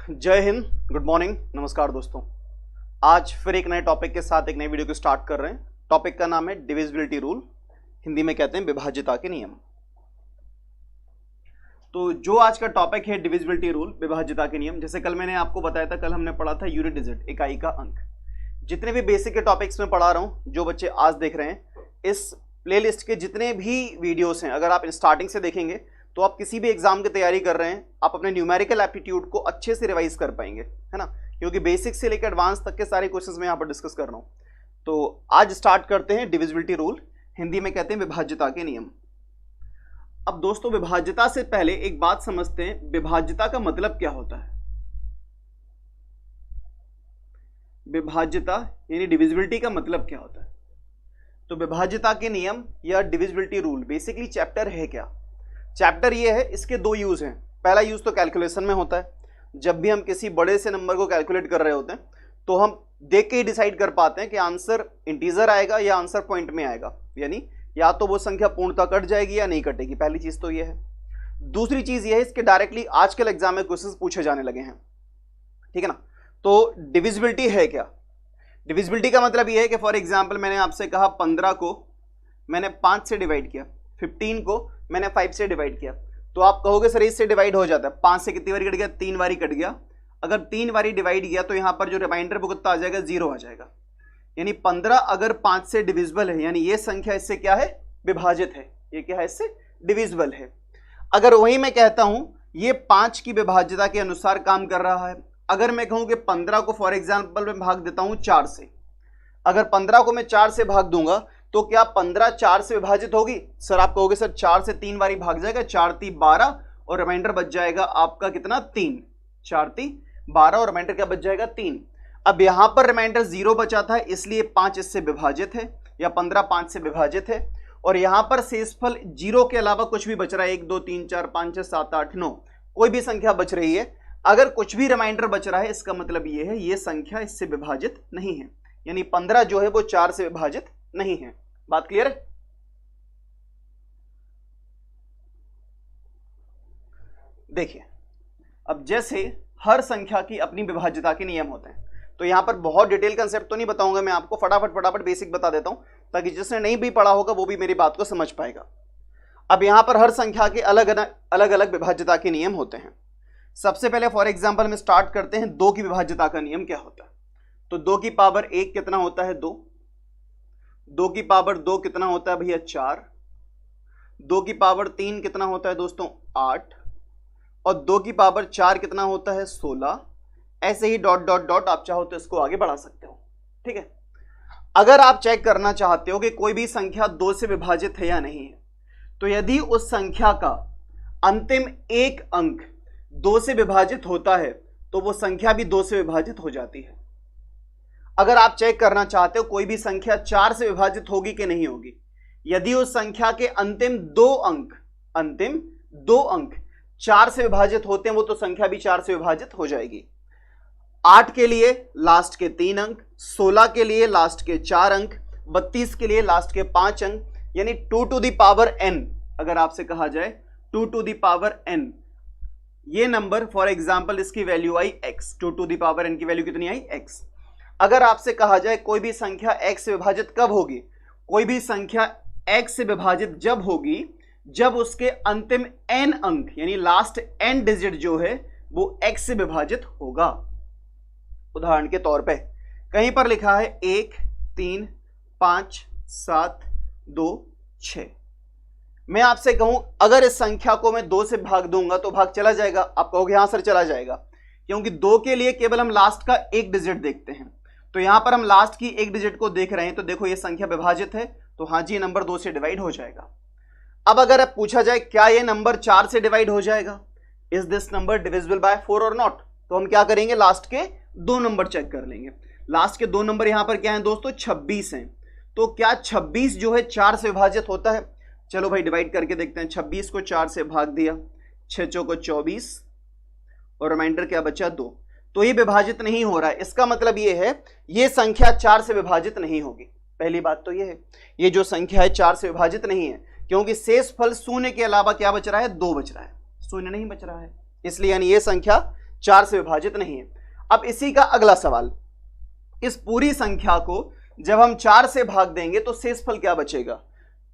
जय Hind, good morning, नमस्कार दोस्तों। आज फिर एक नए टॉपिक के साथ एक नई वीडियो को स्टार्ट कर रहे हैं। टॉपिक का नाम है डिविजिबिलिटी रूल, हिंदी में कहते हैं विभाज्यता के नियम। तो जो आज का टॉपिक है डिविजिबिलिटी रूल, विभाज्यता के नियम, जैसे कल मैंने आपको बताया था, कल हमने पढ़ा था यूनिट डिजिट, इकाई का अंक। जितने भी बेसिक के टॉपिक्स में पढ़ा रहा हूं, जो बच्चे आज देख रहे हैं, इस प्लेलिस्ट के जितने भी वीडियोस हैं, अगर आप स्टार्टिंग से देखेंगे तो आप किसी भी एग्जाम की तैयारी कर रहे हैं, आप अपने न्यूमेरिकल एप्टीट्यूड को अच्छे से रिवाइज कर पाएंगे, है ना, क्योंकि बेसिक से लेकर एडवांस तक के सारे क्वेश्चंस मैं यहाँ पर डिस्कस कर रहा हूँ। तो आज स्टार्ट करते हैं डिविजिबिलिटी रूल, हिंदी में कहते हैं विभाज्यता के नियम। अब दोस्तों, विभाज्यता से पहले एक बात समझते हैं, विभाज्यता का मतलब क्या होता है। विभाज्यता यानी डिविजिबिलिटी का मतलब क्या होता है। तो विभाज्यता के नियम या डिविजिबिलिटी रूल बेसिकली चैप्टर है क्या। चैप्टर ये है, इसके दो यूज हैं। पहला यूज तो कैलकुलेशन में होता है, जब भी हम किसी बड़े से नंबर को कैलकुलेट कर रहे होते हैं तो हम देख के ही डिसाइड कर पाते हैं कि आंसर इंटीजर आएगा या आंसर पॉइंट में आएगा, यानी या तो वो संख्या पूर्णतः कट जाएगी या नहीं कटेगी। पहली चीज तो ये है। दूसरी चीज ये है, इसके डायरेक्टली आजकल एग्जाम में क्वेश्चन पूछे जाने लगे हैं, ठीक है ना। तो डिविजिबिलिटी है क्या। डिविजिबिलिटी का मतलब ये है कि फॉर एग्जाम्पल मैंने आपसे कहा 15 को मैंने 5 से डिवाइड किया, 15 को मैंने 5 से डिवाइड किया, तो आप कहोगे सर इससे डिवाइड हो जाता है। 5 से कितनी बारी कट गया, 3 बारी कट गया। अगर 3 बारी डिवाइड किया तो यहां पर जो रिमाइंडर वो कितना आ जाएगा, 0 आ जाएगा। यानी 15 अगर 5 से डिविजिबल है, यानी ये संख्या इससे क्या है, विभाजित है। ये क्या है, इससे डिविजिबल है। अगर वही मैं कहता हूं ये 5 की विभाज्यता के अनुसार काम कर रहा है। अगर मैं कहूं कि 15 को फॉर एग्जाम्पल मैं भाग देता हूं 4 से, अगर 15 को मैं 4 से भाग दूंगा तो क्या 15 4 से विभाजित होगी। सर आप कहोगे सर 4 से 3 बारी भाग जाएगा, 4 3 12 और रिमाइंडर बच जाएगा आपका कितना, 3। 4 3 12 और रिमाइंडर क्या बच जाएगा, 3। अब यहां पर रिमाइंडर 0 बचा था, इसलिए 5 इससे विभाजित है, या 15 5 से विभाजित है। और यहां पर शेषफल 0 के अलावा कुछ भी बच रहा है, 1 2 3 4 5 6 7 8 9, कोई भी संख्या बच रही है। अगर कुछ भी रिमाइंडर बच रहा है, इसका मतलब यह है ये संख्या इससे विभाजित नहीं है, यानी 15 जो है वो 4 से विभाजित नहीं है। बात क्लियर है। देखिए, अब जैसे हर संख्या की अपनी विभाज्यता के नियम होते हैं, तो यहां पर बहुत डिटेल कंसेप्ट तो नहीं बताऊंगा मैं आपको, फटाफट बेसिक बता देता हूं, ताकि जिसने नहीं भी पढ़ा होगा वो भी मेरी बात को समझ पाएगा। अब यहां पर हर संख्या के अलग अलग विभाज्यता के नियम होते हैं। सबसे पहले फॉर एग्जाम्पल में स्टार्ट करते हैं 2 की विभाज्यता का नियम क्या होता है। तो 2 की पावर 1 कितना होता है, 2। 2 की पावर 2 कितना होता है भैया, 4। 2 की पावर 3 कितना होता है दोस्तों, 8। और 2 की पावर 4 कितना होता है, 16। ऐसे ही डॉट डॉट डॉट आप चाहो तो इसको आगे बढ़ा सकते हो, ठीक है। अगर आप चेक करना चाहते हो कि कोई भी संख्या 2 से विभाजित है या नहीं है, तो यदि उस संख्या का अंतिम एक अंक 2 से विभाजित होता है तो वो संख्या भी 2 से विभाजित हो जाती है। अगर आप चेक करना चाहते हो कोई भी संख्या 4 से विभाजित होगी कि नहीं होगी, यदि उस संख्या के अंतिम दो अंक 4 से विभाजित होते हैं, वो तो संख्या भी 4 से विभाजित हो जाएगी। 8 के लिए लास्ट के 3 अंक, 16 के लिए लास्ट के 4 अंक, 32 के लिए लास्ट के 5 अंक, यानी 2 टू द पावर n। अगर आपसे कहा जाए 2 टू द पावर n, ये नंबर फॉर एग्जाम्पल इसकी वैल्यू आई x, 2 to the power n की वैल्यू कितनी आई, x। अगर आपसे कहा जाए कोई भी संख्या x से विभाजित कब होगी, कोई भी संख्या x से विभाजित जब होगी जब उसके अंतिम n अंक यानी लास्ट n डिजिट जो है वो x से विभाजित होगा। उदाहरण के तौर पे कहीं पर लिखा है 1 3 5 7 2 6। मैं आपसे कहूं अगर इस संख्या को मैं 2 से भाग दूंगा तो भाग चला जाएगा। आप कहोगे हाँ सर चला जाएगा, क्योंकि 2 के लिए केवल हम लास्ट का एक डिजिट देखते हैं। तो यहां पर हम लास्ट की एक डिजिट को देख रहे हैं, तो देखो ये संख्या विभाजित है, तो हाँ जी नंबर 2 से डिवाइड हो जाएगा। अब अगर अब पूछा जाए क्या ये नंबर 4 से डिवाइड हो जाएगा, is this number divisible by 4 और नॉट, तो हम क्या करेंगे, लास्ट के 2 नंबर चेक कर लेंगे। लास्ट के 2 नंबर यहां पर क्या है दोस्तों, 26 हैं। तो क्या 26 जो है 4 से विभाजित होता है। चलो भाई डिवाइड करके देखते हैं। 26 को 4 से भाग दिया, 6 चौको 24 और रिमाइंडर क्या बचा, 2। तो ये विभाजित नहीं हो रहा है, इसका मतलब ये है ये संख्या 4 से विभाजित नहीं होगी। पहली बात तो ये है, ये जो संख्या है 4 से विभाजित नहीं है, क्योंकि शेषफल शून्य के अलावा क्या बच रहा है, 2 बच रहा है, शून्य नहीं बच रहा है, इसलिए यानी ये संख्या 4 से विभाजित नहीं है। अब इसी का अगला सवाल, इस पूरी संख्या को जब हम 4 से भाग देंगे तो शेषफल क्या बचेगा।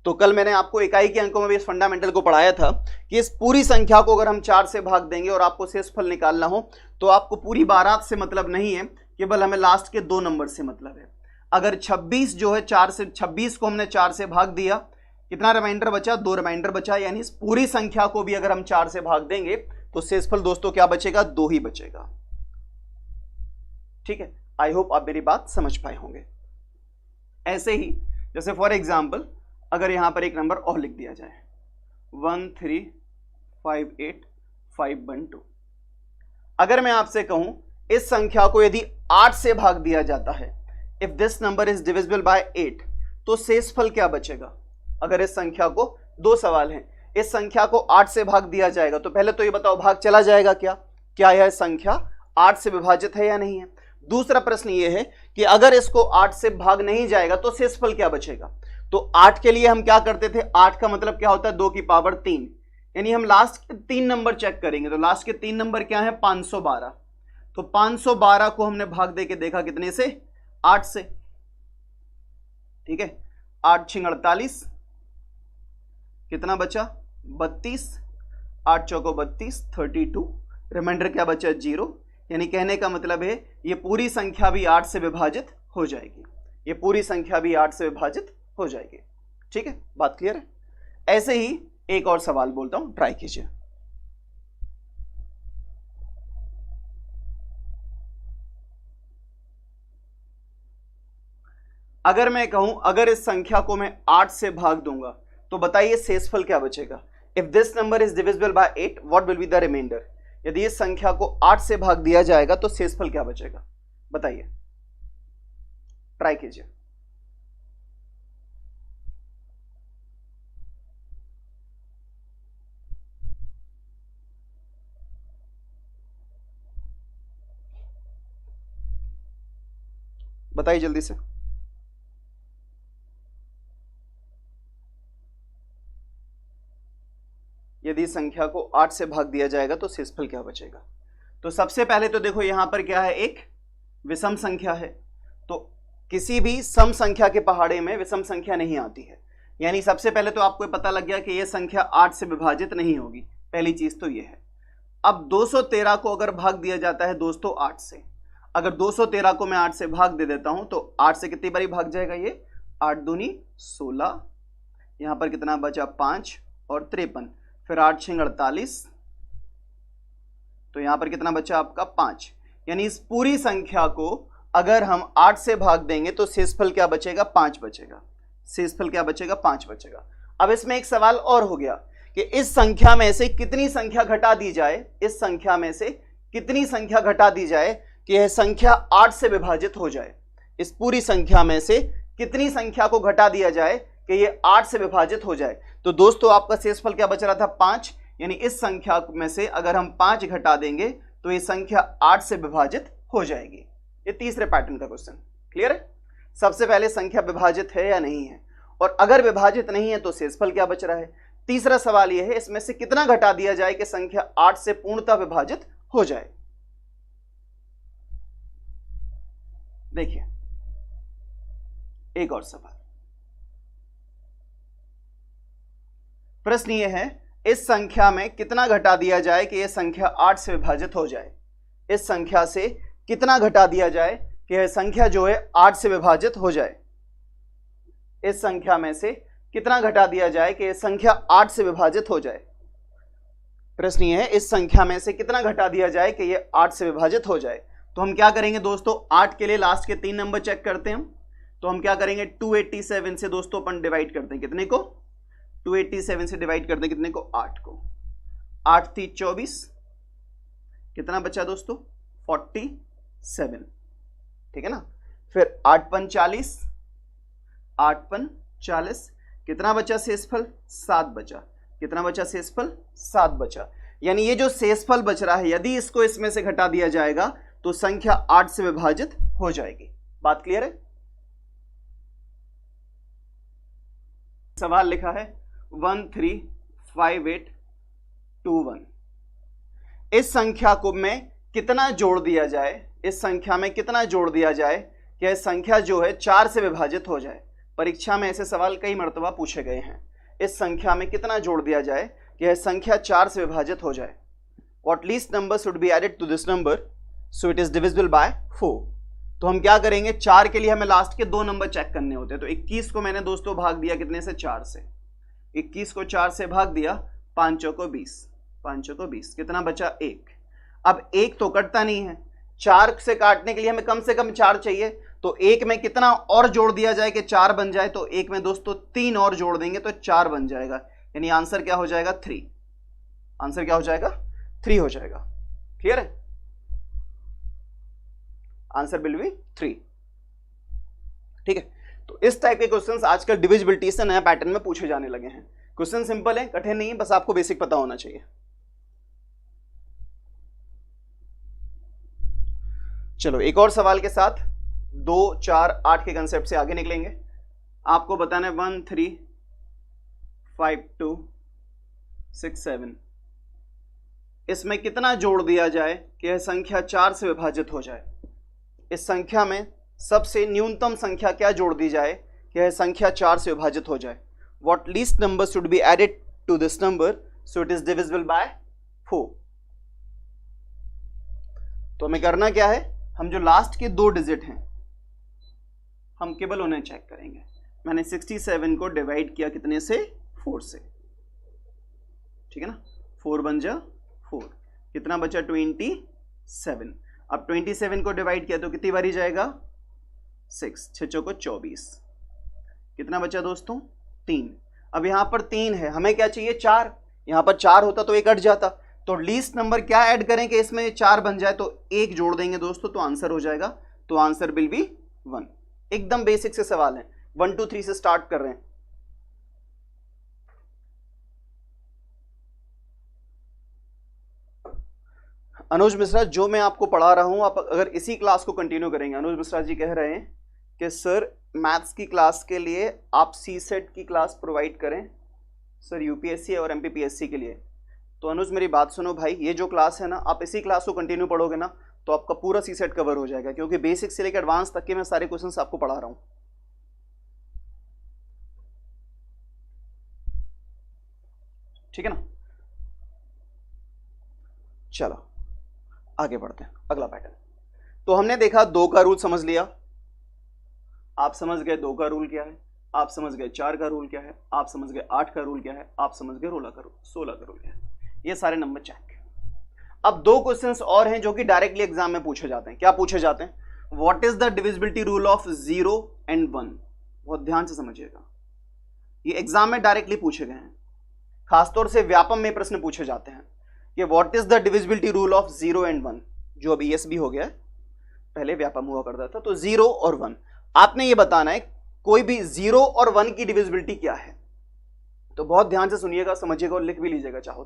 तो कल मैंने आपको इकाई के अंकों में भी इस फंडामेंटल को पढ़ाया था कि इस पूरी संख्या को अगर हम 4 से भाग देंगे और आपको शेषफल निकालना हो तो आपको पूरी बारात से मतलब नहीं है, केवल हमें लास्ट के 2 नंबर से मतलब है। अगर 26 जो है 4 से 26 को हमने 4 से भाग दिया, कितना रिमाइंडर बचा, 2 रिमाइंडर बचा, यानी इस पूरी संख्या को भी अगर हम 4 से भाग देंगे तो शेषफल दोस्तों क्या बचेगा, 2 ही बचेगा। ठीक है, आई होप आप मेरी बात समझ पाए होंगे। ऐसे ही जैसे फॉर एग्जाम्पल अगर यहां पर एक नंबर और लिख दिया जाए 1358512, अगर मैं आपसे कहूं इस संख्या को यदि 8 से भाग दिया जाता है, if this number is divisible by 8, तो शेषफल क्या बचेगा। अगर इस संख्या को, 2 सवाल हैं, इस संख्या को 8 से भाग दिया जाएगा तो पहले तो ये बताओ भाग चला जाएगा क्या, क्या यह संख्या 8 से विभाजित है या नहीं है। दूसरा प्रश्न ये है कि अगर इसको 8 से भाग नहीं जाएगा तो शेषफल क्या बचेगा। तो 8 के लिए हम क्या करते थे, 8 का मतलब क्या होता है 2 की पावर 3, यानी हम लास्ट के 3 नंबर चेक करेंगे। तो लास्ट के 3 नंबर क्या है, 512। तो 512 को हमने भाग दे के देखा कितने से, 8 से। ठीक है, 8 6 48, कितना बचा 32, 8 चौको 32, 32, रिमाइंडर क्या बचा 0। यानी कहने का मतलब है ये पूरी संख्या भी 8 से विभाजित हो जाएगी, ये पूरी संख्या भी 8 से विभाजित हो जाएगी। ठीक है, बात क्लियर है। ऐसे ही एक और सवाल बोलता हूं, ट्राई कीजिए। अगर मैं कहूं अगर इस संख्या को मैं 8 से भाग दूंगा तो बताइए शेषफल क्या बचेगा। If this number is divisible by 8, what will be the remainder. यदि इस संख्या को 8 से भाग दिया जाएगा तो शेषफल क्या बचेगा, बताइए, ट्राई कीजिए। बताइए जल्दी से। यदि संख्या को 8 से भाग दिया जाएगा तो शेषफल क्या बचेगा। तो सबसे पहले तो देखो यहां पर क्या है, एक विषम संख्या है, तो किसी भी सम संख्या के पहाड़े में विषम संख्या नहीं आती है। यानी सबसे पहले तो आपको पता लग गया कि यह संख्या 8 से विभाजित नहीं होगी, पहली चीज तो यह है। अब 213 को अगर भाग दिया जाता है दोस्तों 8 से, अगर 213 को मैं 8 से भाग दे देता हूं तो 8 से कितनी बारी भाग जाएगा ये, 8 दूनी 16, यहां पर कितना बचा 5 और 53, फिर 8 6 48, तो यहां पर कितना बचा आपका 5। यानी इस पूरी संख्या को अगर हम 8 से भाग देंगे तो शेषफल क्या बचेगा, 5 बचेगा। शेषफल क्या बचेगा, 5 बचेगा। अब इसमें एक सवाल और हो गया कि इस संख्या में से कितनी संख्या घटा दी जाए, इस संख्या में से कितनी संख्या घटा दी जाए कि यह संख्या 8 से विभाजित हो जाए। इस पूरी संख्या में से कितनी संख्या को घटा दिया जाए कि यह 8 से विभाजित हो जाए। तो दोस्तों आपका शेषफल क्या बच रहा था, 5। यानी इस संख्या में से अगर हम 5 घटा देंगे तो ये संख्या 8 से विभाजित हो जाएगी। ये तीसरे पैटर्न का क्वेश्चन क्लियर है। सबसे पहले संख्या विभाजित है या नहीं है, और अगर विभाजित नहीं है तो शेषफल क्या बच रहा है। तीसरा सवाल यह है इसमें से कितना घटा दिया जाए कि संख्या 8 से पूर्णतः विभाजित हो जाए। देखिए एक और सवाल, प्रश्न यह है इस संख्या में कितना घटा दिया जाए कि यह संख्या 8 से विभाजित हो जाए। इस संख्या से कितना घटा दिया जाए कि यह संख्या जो है 8 से विभाजित हो जाए। इस संख्या में से कितना घटा दिया जाए कि यह संख्या 8 से विभाजित हो जाए। प्रश्न यह है इस संख्या में से कितना घटा दिया जाए कि यह 8 से विभाजित हो जाए। तो हम क्या करेंगे दोस्तों, 8 के लिए लास्ट के 3 नंबर चेक करते हैं हम। तो हम क्या करेंगे, 287 से दोस्तों अपन डिवाइड करते हैं, कितने को 287 से डिवाइड करते हैं कितने को, 8 को। 8 थी 24, कितना बचा दोस्तों 47, ठीक है ना। फिर 8 पन 40, 8 पन 40, कितना बचा शेषफल, 7 बचा। कितना बचा शेषफल, 7 बचा। यानी ये जो शेषफल बच रहा है यदि इसको इसमें से घटा दिया जाएगा तो संख्या 8 से विभाजित हो जाएगी। बात क्लियर है। सवाल लिखा है 135821। इस संख्या को मैं कितना जोड़ दिया जाए, इस संख्या में कितना जोड़ दिया जाए कि यह संख्या जो है 4 से विभाजित हो जाए। परीक्षा में ऐसे सवाल कई मर्तबा पूछे गए हैं। इस संख्या में कितना जोड़ दिया जाए कि यह संख्या 4 से विभाजित हो जाए। What least number should be added to this number so it is divisible by 4। तो हम क्या करेंगे, 4 के लिए हमें लास्ट के 2 नंबर चेक करने होते हैं। तो 21 को मैंने दोस्तों भाग दिया कितने से, 4 से। 21 को 4 से भाग दिया, 5 को 20, 5 को 20, कितना बचा, 1। अब 1 तो कटता नहीं है, 4 से काटने के लिए हमें कम से कम 4 चाहिए। तो 1 में कितना और जोड़ दिया जाए कि 4 बन जाए, तो 1 में दोस्तों 3 और जोड़ देंगे तो 4 बन जाएगा। यानी आंसर क्या हो जाएगा, 3। आंसर क्या हो जाएगा, 3 हो जाएगा। क्लियर है, आंसर विल बी 3। ठीक है, तो इस टाइप के क्वेश्चंस आजकल डिविजिबिलिटी से नया पैटर्न में पूछे जाने लगे हैं। क्वेश्चन सिंपल है, कठिन नहीं है, बस आपको बेसिक पता होना चाहिए। चलो एक और सवाल के साथ 2, 4, 8 के कंसेप्ट से आगे निकलेंगे। आपको बताना है 1, 3, 5, 2, 6, 7, इसमें कितना जोड़ दिया जाए कि यह संख्या 4 से विभाजित हो जाए। इस संख्या में सबसे न्यूनतम संख्या क्या जोड़ दी जाए कि यह संख्या 4 से विभाजित हो जाए। What least number should be added to this number so it is divisible by 4। तो हमें करना क्या है, हम जो लास्ट के 2 डिजिट हैं हम केवल उन्हें चेक करेंगे। मैंने 67 को डिवाइड किया कितने से, 4 से। ठीक है ना, 4 बन जा 4, कितना बचा, 27। अब 27 को डिवाइड किया तो कितनी बारी जाएगा, 6, 6 चौको 24, कितना बचा दोस्तों, 3। अब यहां पर 3 है, हमें क्या चाहिए, 4। यहां पर 4 होता तो 1 कट जाता। तो लीस्ट नंबर क्या ऐड करें कि इसमें 4 बन जाए, तो 1 जोड़ देंगे दोस्तों तो आंसर हो जाएगा। तो आंसर विल बी 1। एकदम बेसिक से सवाल है, 1 2 3 से स्टार्ट कर रहे हैं। अनुज मिश्रा, जो मैं आपको पढ़ा रहा हूं आप अगर इसी क्लास को कंटिन्यू करेंगे, अनुज मिश्रा जी कह रहे हैं कि सर मैथ्स की क्लास के लिए आप सीसेट की क्लास प्रोवाइड करें सर, यूपीएससी और एमपीपीएससी के लिए। तो अनुज मेरी बात सुनो भाई, ये जो क्लास है ना, आप इसी क्लास को कंटिन्यू पढ़ोगे ना तो आपका पूरा सीसेट कवर हो जाएगा, क्योंकि बेसिक से लेकर एडवांस तक के मैं सारे क्वेश्चंस आपको पढ़ा रहा हूं। ठीक है ना, चलो आगे बढ़ते हैं, अगला पैटर्न। तो हमने देखा 2 का रूल समझ लिया, आप समझ गए 2 का रूल क्या है, आप समझ गए 4 का रूल क्या है, आप समझ गए 8 का रूल क्या है, आप समझ गए 16 का रूल क्या है। ये सारे नंबर चेक। अब 2 क्वेश्चंस और हैं जो कि डायरेक्टली एग्जाम में पूछे जाते हैं। क्या पूछे जाते हैं, what is the divisibility rule of 0 and 1। बहुत ध्यान से समझिएगा, ये एग्जाम में डायरेक्टली पूछे गए हैं। खासतौर से व्यापम में प्रश्न पूछे जाते हैं कि what is the divisibility rule of 0 and 1, जो अभी ESB हो गया है, पहले व्यापम हुआ करता था। तो 0 और 1 आपने ये बताना है, कोई भी 0 और 1 की डिविजिबिलिटी क्या है। तो बहुत ध्यान से सुनिएगा, समझिएगा और लिख भी लीजिएगा चाहो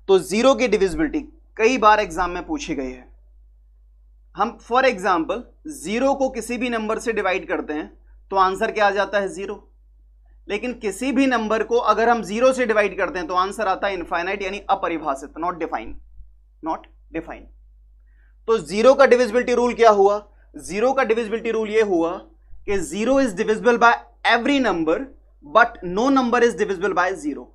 तो 0 की डिविजिबिलिटी कई बार एग्जाम में पूछी गई है। हम फॉर एग्जाम्पल 0 को किसी भी नंबर से डिवाइड करते हैं तो आंसर क्या आ जाता है, 0। लेकिन किसी भी नंबर को अगर हम 0 से डिवाइड करते हैं तो आंसर आता है इनफाइनाइट, यानी अपरिभाषित, नॉट डिफाइन। तो 0 का डिविजिबिलिटी रूल क्या हुआ, 0 का डिविजिबिलिटी रूल ये हुआ कि 0 is divisible by every number but no number is divisible by 0।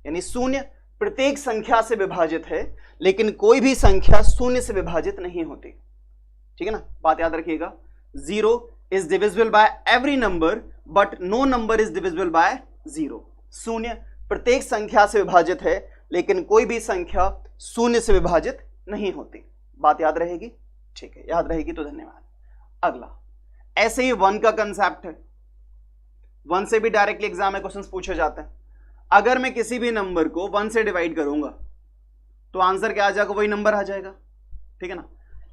यानी शून्य प्रत्येक संख्या से विभाजित है, लेकिन कोई भी संख्या शून्य से विभाजित नहीं होती। ठीक है ना, बात याद रखिएगा, 0 is divisible by every number but no number is divisible by 0। शून्य प्रत्येक संख्या से विभाजित है, लेकिन कोई भी संख्या शून्य से विभाजित नहीं होती। बात याद रहेगी, ठीक है, याद रहेगी तो धन्यवाद। अगला, ऐसे ही 1 का कंसेप्ट है, 1 से भी डायरेक्टली एग्जाम में क्वेश्चंस पूछे जाते हैं। अगर मैं किसी भी नंबर को 1 से डिवाइड करूंगा तो आंसर क्या आ जाएगा, वही नंबर आ जाएगा। ठीक है ना,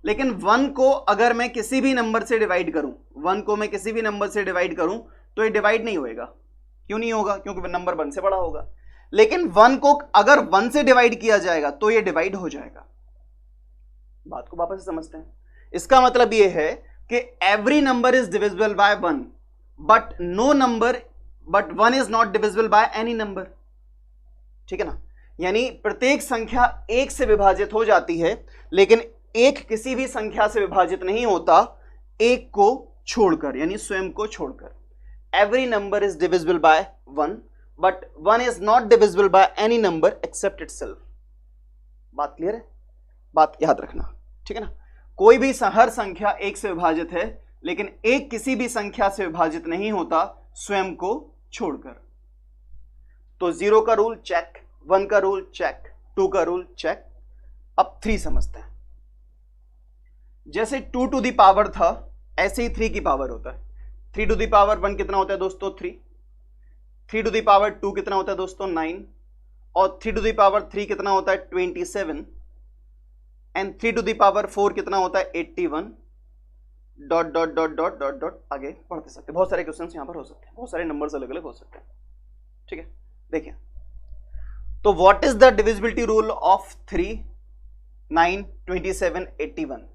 लेकिन 1 को अगर मैं किसी भी नंबर से डिवाइड करूं, 1 को मैं किसी भी नंबर से डिवाइड करूं तो ये डिवाइड नहीं होएगा। क्यों नहीं होगा, क्योंकि नंबर 1 से बड़ा होगा। लेकिन 1 को अगर 1 से डिवाइड किया जाएगा तो ये डिवाइड हो जाएगा। बात को वापस से समझते हैं। इसका मतलब ये है कि every number is divisible by 1 but no number, but 1 is not divisible by any number. ठीक है ना, यानी प्रत्येक संख्या एक से विभाजित हो जाती है, लेकिन एक किसी भी संख्या से विभाजित नहीं होता एक को छोड़कर, यानी स्वयं को छोड़कर। Every number is divisible by 1, but 1 is not divisible by any number except itself. बात क्लियर है? बात याद रखना, ठीक है ना। कोई भी हर संख्या एक से विभाजित है, लेकिन एक किसी भी संख्या से विभाजित नहीं होता स्वयं को छोड़कर। तो 0 का रूल चेक, 1 का रूल चेक, 2 का रूल चेक। अब 3 समझते हैं। जैसे 2 टू द पावर था, ऐसे ही 3 की पावर होता है। 3 टू द पावर 1 कितना होता है दोस्तों? 3। 3 टू द पावर 2 कितना होता है दोस्तों? 9। और 3 टू द पावर 3 कितना होता है? 27। एंड 3 टू द पावर 4 कितना होता है? 81। Dot dot dot dot dot dot आगे पढ़ते सकते हैं। बहुत सारे क्वेश्चंस यहां पर हो सकते हैं, बहुत सारे नंबर्स अलग अलग हो सकते हैं, ठीक है। देखिए, तो what is the divisibility rule of 3, 9, 27, 81?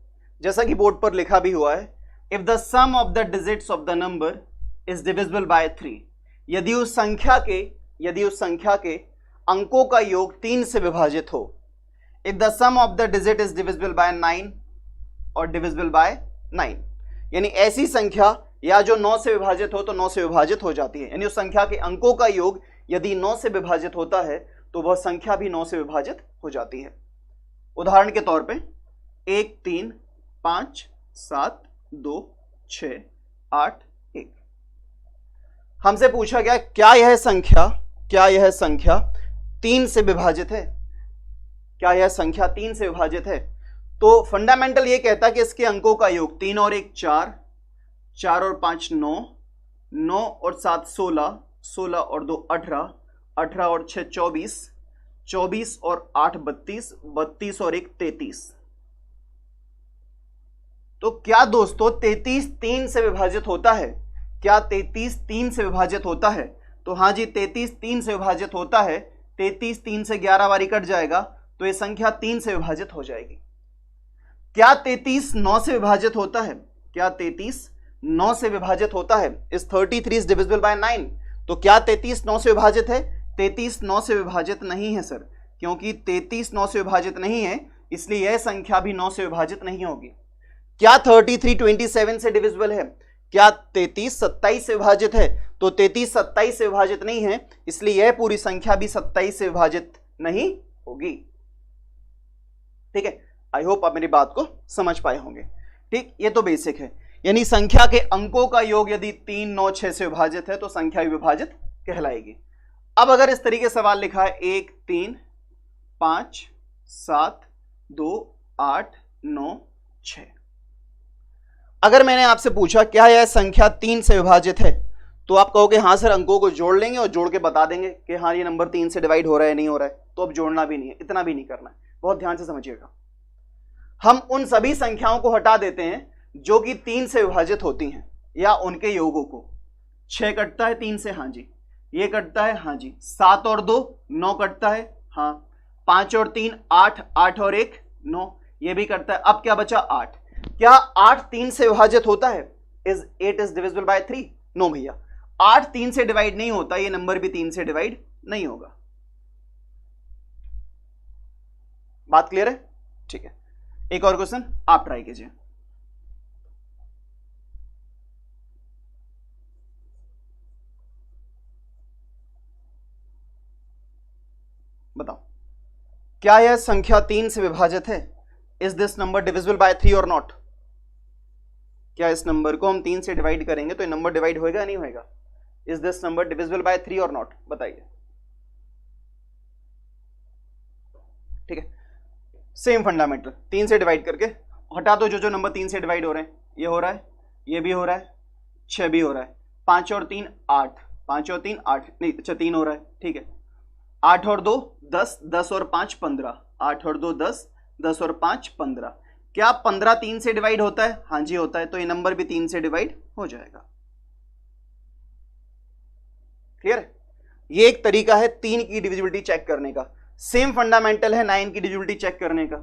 जैसा कि बोर्ड पर लिखा भी हुआ है, if the sum of the digits of the number is divisible by 3, यदि उस संख्या के अंकों का योग 3 से विभाजित हो। If the sum of the digit is divisible by 9 और डिविजिबल बाय 9, यानी ऐसी संख्या या जो 9 से विभाजित हो तो 9 से विभाजित हो जाती है, यानी उस संख्या के अंकों का योग यदि 9 से विभाजित होता है तो वह संख्या भी 9 से विभाजित हो जाती है। उदाहरण के तौर पे 1, 3, 5, 7, 2, 6, 8, 1। हमसे पूछा गया क्या यह संख्या 3 से विभाजित है? क्या यह संख्या 3 से विभाजित है? तो फंडामेंटल ये कहता है कि इसके अंकों का योग 3 और 1 4, 4 और 5 9, 9 और 7 16, 16 और 2 18, 18 और 6 24, 24 और 8 32, 32 और 1 33। तो क्या दोस्तों 33 3 से विभाजित होता है? क्या 33 3 से विभाजित होता है? तो हाँ जी, 33 3 से विभाजित होता है। 33 3 से 11 बारी कट जाएगा तो ये संख्या 3 से विभाजित हो जाएगी। क्या 33 9 से विभाजित होता है? क्या 33 9 से विभाजित होता है? इस 33 इज डिविजिबल बाय 9। तो क्या 33 9 से विभाजित है? 33 9 से विभाजित नहीं है सर, क्योंकि 33 9 से विभाजित नहीं है, इसलिए यह संख्या भी 9 से विभाजित नहीं होगी। क्या 33 27 से डिविजिबल है? क्या 33 27 से विभाजित है? तो 33 27 से विभाजित नहीं है, इसलिए यह पूरी संख्या भी 27 से विभाजित नहीं होगी। ठीक है, आई होप आप मेरी बात को समझ पाए होंगे। ठीक, ये तो बेसिक है। यानी संख्या के अंकों का योग यदि 3 9 6 से विभाजित है तो संख्या विभाजित कहलाएगी। अब अगर इस तरीके सवाल लिखा है 1 3 5 7 2 8 9 6, अगर मैंने आपसे पूछा क्या यह संख्या 3 से विभाजित है, तो आप कहोगे हाँ सर, अंकों को जोड़ लेंगे और जोड़ के बता देंगे कि हाँ ये नंबर 3 से डिवाइड हो रहा है नहीं हो रहा है। तो अब जोड़ना भी नहीं है, इतना भी नहीं करना है, बहुत ध्यान से समझिएगा। हम उन सभी संख्याओं को हटा देते हैं जो कि 3 से विभाजित होती हैं या उनके योगों को। 6 कटता है 3 से, हाँ जी। ये कटता है, हाँ जी। 7 और 2 9 कटता है, हाँ। 5 और 3 8, 8 और 1 9, ये भी कटता है। अब क्या बचा? 8। क्या 8 3 से विभाजित होता है? Is 8 is divisible by 3? No भैया, 8 3 से डिवाइड नहीं होता, ये नंबर भी 3 से डिवाइड नहीं होगा। बात क्लियर है? ठीक है, एक और क्वेश्चन आप ट्राई कीजिए। बताओ, क्या यह संख्या 3 से विभाजित है? Is this number divisible by 3 और नॉट? क्या इस नंबर को हम 3 से डिवाइड करेंगे तो ये नंबर डिवाइड होएगा या नहीं होएगा? Is this number divisible by 3 और नॉट? बताइए। ठीक है, सेम फंडामेंटल, 3 से डिवाइड करके हटा दो जो नंबर 3 से डिवाइड हो रहे हैं। ये हो रहा है, ये भी हो रहा है, 6 भी हो रहा है। 5 और 3 8, 5 और 3 8, नहीं अच्छा 3 हो रहा है, ठीक है। 8 और 2 10, 10 और 5 15, 8 और 2 10, 10 और 5 15। क्या 15 3 से डिवाइड होता है? हाँ जी होता है, तो ये नंबर भी 3 से डिवाइड हो जाएगा। क्लियर है? ये एक तरीका है 3 की डिविजिबिलिटी चेक करने का। सेम फंडामेंटल है 9 की डिविजिबिलिटी चेक करने का।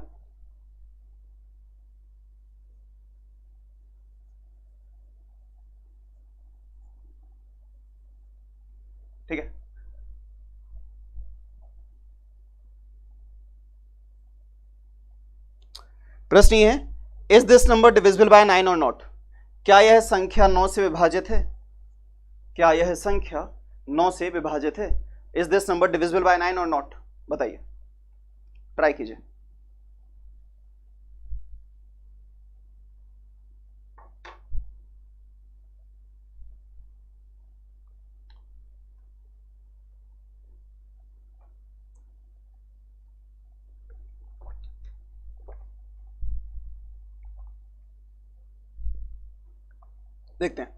ठीक है, प्रश्न ये है, is this number divisible by 9 और नॉट? क्या यह संख्या 9 से विभाजित है? क्या यह संख्या 9 से विभाजित है? Is this number divisible by 9 और नॉट? बताइए, ट्राई कीजिए। देखते हैं,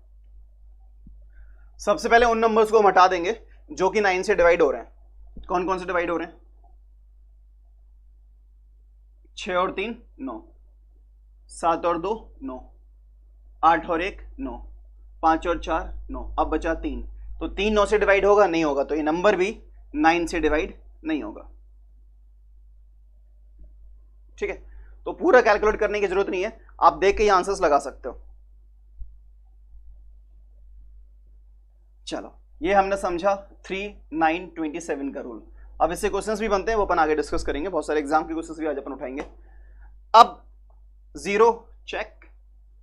सबसे पहले उन नंबर्स को हम हटा देंगे जो कि 9 से डिवाइड हो रहे हैं। कौन कौन से डिवाइड हो रहे हैं? 6 और 3 9, 7 और 2 9, 8 और 1 9, 5 और 4 9, अब बचा 3। तो 3 9 से डिवाइड होगा? नहीं होगा। तो ये नंबर भी 9 से डिवाइड नहीं होगा। ठीक है, तो पूरा कैलकुलेट करने की जरूरत नहीं है, आप देख के ये आंसर्स लगा सकते हो। चलो, ये हमने समझा 3 9 27 का रूल। अब इससे क्वेश्चंस भी बनते हैं, वो अपन आगे डिस्कस करेंगे। बहुत सारे एग्जाम के क्वेश्चंस भी आज अपन उठाएंगे। अब 0 check,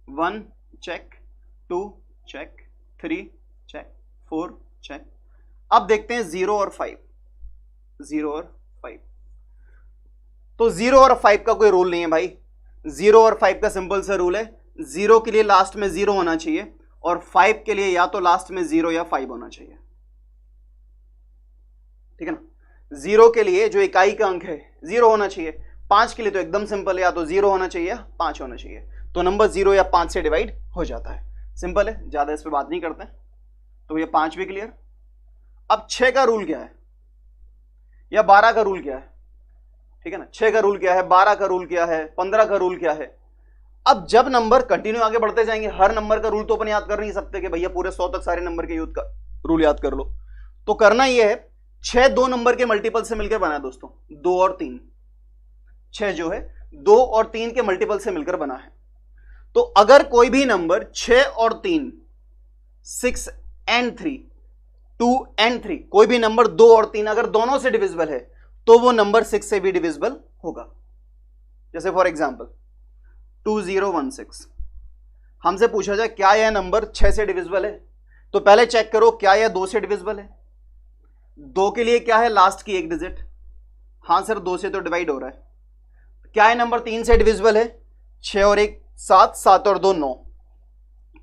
1 check, 2 check, 3 check, 4 check. अब देखते हैं 0 और 5। 0 और 5, तो 0 और 5 का कोई रूल नहीं है भाई। 0 और 5 का सिंपल सा रूल है, 0 के लिए लास्ट में 0 होना चाहिए और 5 के लिए या तो लास्ट में 0 या 5 होना चाहिए। ठीक है ना, 0 के लिए जो इकाई का अंक है 0 होना चाहिए। 5 के लिए तो एकदम सिंपल है, या तो 0 होना चाहिए या 5 होना चाहिए। तो नंबर 0 या 5 से डिवाइड हो जाता है, सिंपल है, ज्यादा इस पर बात नहीं करते। तो ये 5 भी क्लियर। अब 6 का रूल क्या है या 12 का रूल क्या है? ठीक है ना, 6 का रूल क्या है, 12 का रूल क्या है, 15 का रूल क्या है? अब जब नंबर कंटिन्यू आगे बढ़ते जाएंगे, हर नंबर का रूल तो अपन याद कर नहीं सकते कि भैया पूरे 100 तक सारे नंबर के यूज का रूल याद कर लो। तो करना यह है, 6 2 नंबर के मल्टीपल से मिलकर बना है दोस्तों, 2 और 3। 6 जो है 2 और 3 के मल्टीपल से मिलकर बना है। तो अगर कोई भी नंबर 6 और 3, 6 एंड 3, 2 एंड 3, कोई भी नंबर 2 और 3 अगर दोनों से डिविजिबल है तो वो नंबर 6 से भी डिविजिबल होगा। जैसे फॉर एग्जाम्पल 2016, हमसे पूछा जाए क्या यह नंबर 6 से डिविजिबल है, तो पहले चेक करो क्या यह 2 से डिविजिबल है। 2 के लिए क्या है, लास्ट की एक डिजिट, हाँ सर 2 से तो डिवाइड हो रहा है। क्या यह नंबर 3 से डिविजिबल है? 6 और 1 7, 7 और 2 9,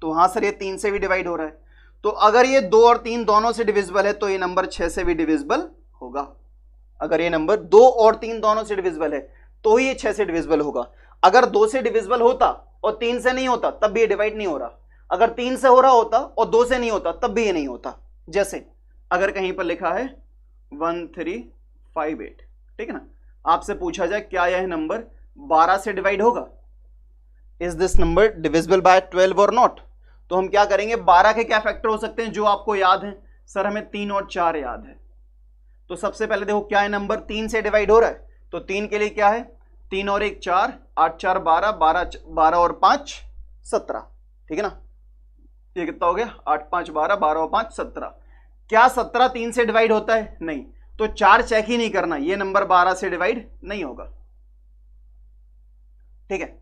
तो हाँ सर ये 3 से भी डिवाइड हो रहा है। तो अगर ये 2 और 3 दोनों से डिविजिबल है तो ये नंबर 6 से भी डिविजिबल होगा। अगर ये नंबर 2 और 3 दोनों से डिविजिबल है तो ही ये 6 से डिविजिबल होगा। अगर 2 से डिविजिबल होता और 3 से नहीं होता तब भी ये डिवाइड नहीं हो रहा। अगर 3 से हो रहा होता और 2 से नहीं होता तब भी ये नहीं होता। जैसे अगर कहीं पर लिखा है 1358, ठीक है ना, आपसे पूछा जाए क्या यह नंबर 12 से डिवाइड होगा? Is this number divisible by 12 और नॉट? तो हम क्या करेंगे, 12 के क्या फैक्टर हो सकते हैं जो आपको याद है? सर हमें 3 और 4 याद है। तो सबसे पहले देखो क्या है, नंबर 3 से डिवाइड हो रहा है, तो 3 के लिए क्या है, 3 और 1 4, 8 4 12, 12 और 5 17, ठीक है ना। ये कितना हो गया, 8 5 12, 12 और 5 17। क्या 17 3 से डिवाइड होता है? नहीं। तो 4 चेक ही नहीं करना, ये नंबर 12 से डिवाइड नहीं होगा। ठीक है,